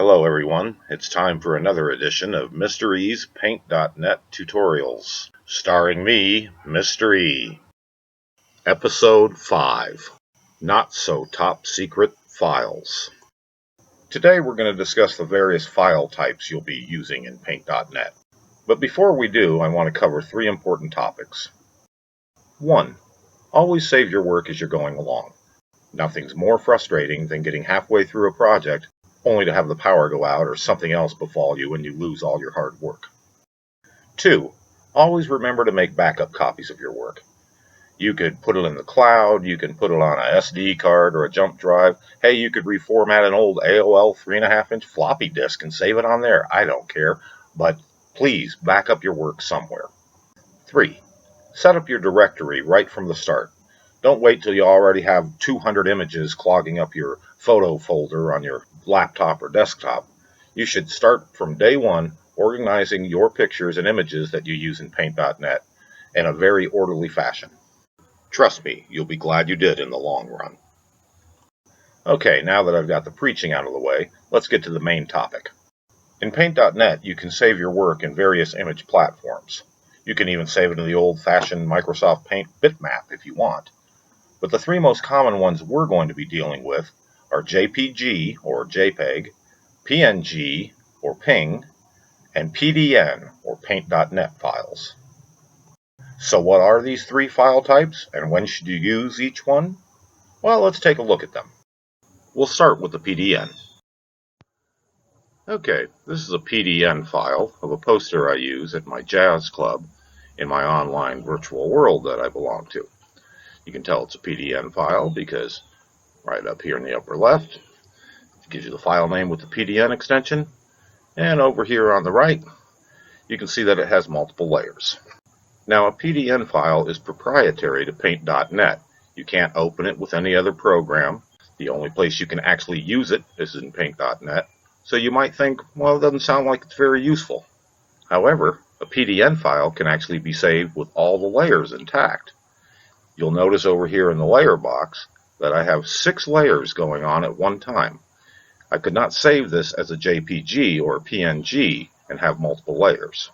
Hello everyone, it's time for another edition of Mr. E's Paint.net Tutorials, starring me, Mr. E. Episode 5, Not So Top Secret Files. Today we're going to discuss the various file types you'll be using in Paint.net. But before we do, I want to cover 3 important topics. 1. Always save your work as you're going along. Nothing's more frustrating than getting halfway through a project only to have the power go out or something else befall you and you lose all your hard work. 2. Always remember to make backup copies of your work. You could put it in the cloud, you can put it on a SD card or a jump drive. Hey, you could reformat an old AOL 3.5-inch floppy disk and save it on there. I don't care, but please back up your work somewhere. 3. Set up your directory right from the start. Don't wait till you already have 200 images clogging up your photo folder on your laptop or desktop. You should start from day one organizing your pictures and images that you use in Paint.net in a very orderly fashion. Trust me, you'll be glad you did in the long run. Okay, now that I've got the preaching out of the way, let's get to the main topic. In Paint.net, you can save your work in various image platforms. You can even save it in the old-fashioned Microsoft Paint bitmap if you want. But the 3 most common ones we're going to be dealing with are JPG or JPEG, PNG or PNG, and PDN or Paint.net files. So what are these 3 file types and when should you use each one? Well, let's take a look at them. We'll start with the PDN. Okay, this is a PDN file of a poster I use at my jazz club in my online virtual world that I belong to. You can tell it's a PDN file because right up here in the upper left, it gives you the file name with the PDN extension. And over here on the right, you can see that it has multiple layers. Now, a PDN file is proprietary to Paint.net. You can't open it with any other program. The only place you can actually use it is in Paint.net. So you might think, well, it doesn't sound like it's very useful. However, a PDN file can actually be saved with all the layers intact. You'll notice over here in the layer box that I have 6 layers going on at one time. I could not save this as a JPG or a PNG and have multiple layers.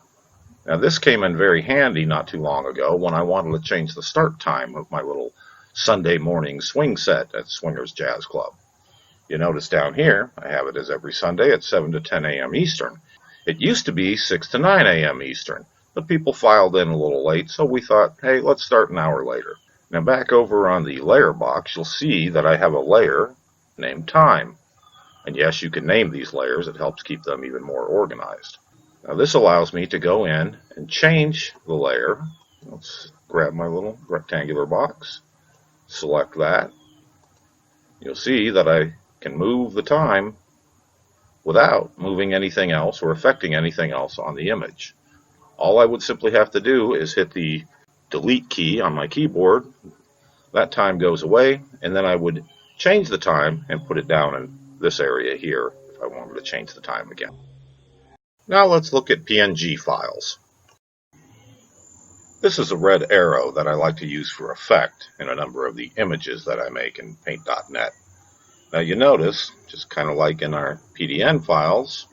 Now this came in very handy not too long ago when I wanted to change the start time of my little Sunday morning swing set at Swingers Jazz Club. You notice down here I have it as every Sunday at 7 to 10 a.m. Eastern. It used to be 6 to 9 a.m. Eastern, but people filed in a little late, so we thought, hey, let's start an hour later. Now back over on the layer box, you'll see that I have a layer named Time. And yes, you can name these layers. It helps keep them even more organized. Now this allows me to go in and change the layer. Let's grab my little rectangular box, select that. You'll see that I can move the time without moving anything else or affecting anything else on the image. All I would simply have to do is hit the delete key on my keyboard. That time goes away, and then I would change the time and put it down in this area here if I wanted to change the time again. Now let's look at PNG files. This is a red arrow that I like to use for effect in a number of the images that I make in Paint.net. Now you notice, just kind of like in our PDN files,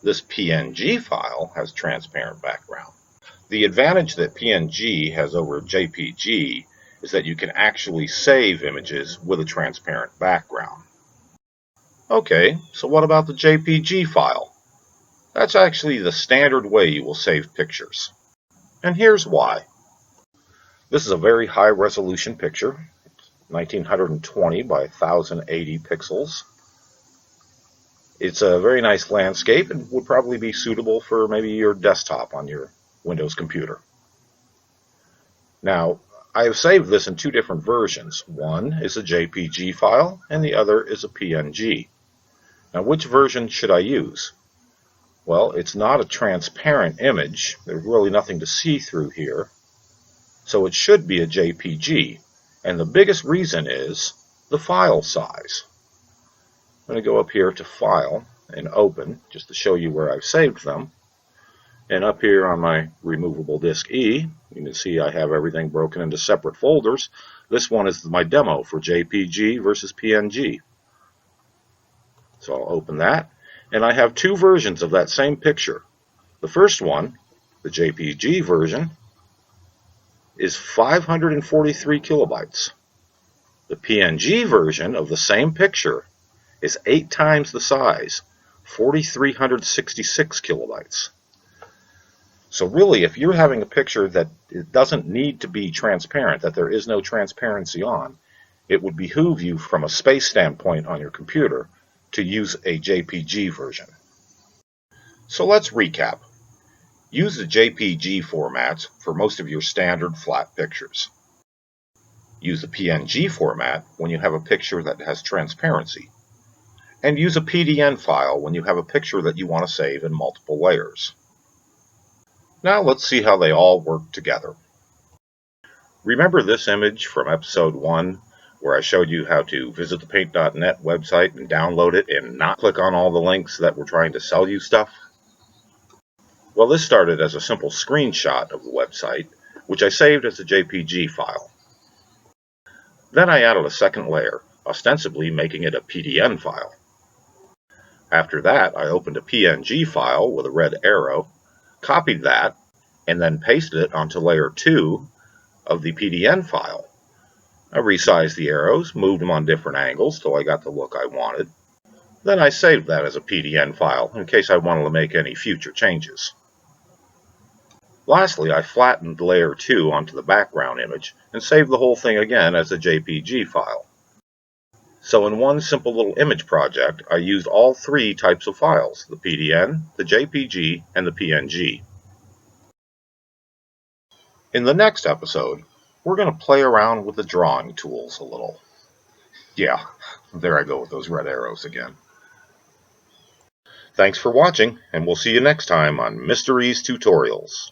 this PNG file has transparent background. The advantage that PNG has over JPG is that you can actually save images with a transparent background. Okay, so what about the JPG file? That's actually the standard way you will save pictures. And here's why. This is a very high resolution picture, 1920 by 1080 pixels. It's a very nice landscape and would probably be suitable for maybe your desktop on your Windows computer. Now, I have saved this in 2 different versions. One is a JPG file and the other is a PNG. Now, which version should I use? Well, it's not a transparent image. There's really nothing to see through here. So it should be a JPG. And the biggest reason is the file size. I'm going to go up here to File and Open, just to show you where I've saved them. And up here on my removable disk E, you can see I have everything broken into separate folders. This one is my demo for JPG versus PNG. So I'll open that. And I have two versions of that same picture. The first one, the JPG version, is 543 kilobytes. The PNG version of the same picture is 8 times the size, 4,366 kilobytes. So really, if you're having a picture that it doesn't need to be transparent, that there is no transparency on, it would behoove you from a space standpoint on your computer to use a JPG version. So let's recap. Use the JPG formats for most of your standard flat pictures. Use the PNG format when you have a picture that has transparency. And use a PDN file when you have a picture that you want to save in multiple layers. Now let's see how they all work together. Remember this image from episode 1 where I showed you how to visit the Paint.net website and download it and not click on all the links that were trying to sell you stuff? Well, this started as a simple screenshot of the website, which I saved as a JPG file. Then I added a second layer, ostensibly making it a PDN file. After that, I opened a PNG file with a red arrow, copied that, and then pasted it onto layer 2 of the PDN file. I resized the arrows, moved them on different angles till I got the look I wanted. Then I saved that as a PDN file in case I wanted to make any future changes. Lastly, I flattened layer 2 onto the background image and saved the whole thing again as a JPG file. So in one simple little image project, I used all three types of files, the PDN, the JPG, and the PNG. In the next episode, we're going to play around with the drawing tools a little. Yeah, there I go with those red arrows again. Thanks for watching, and we'll see you next time on Mysteries Tutorials.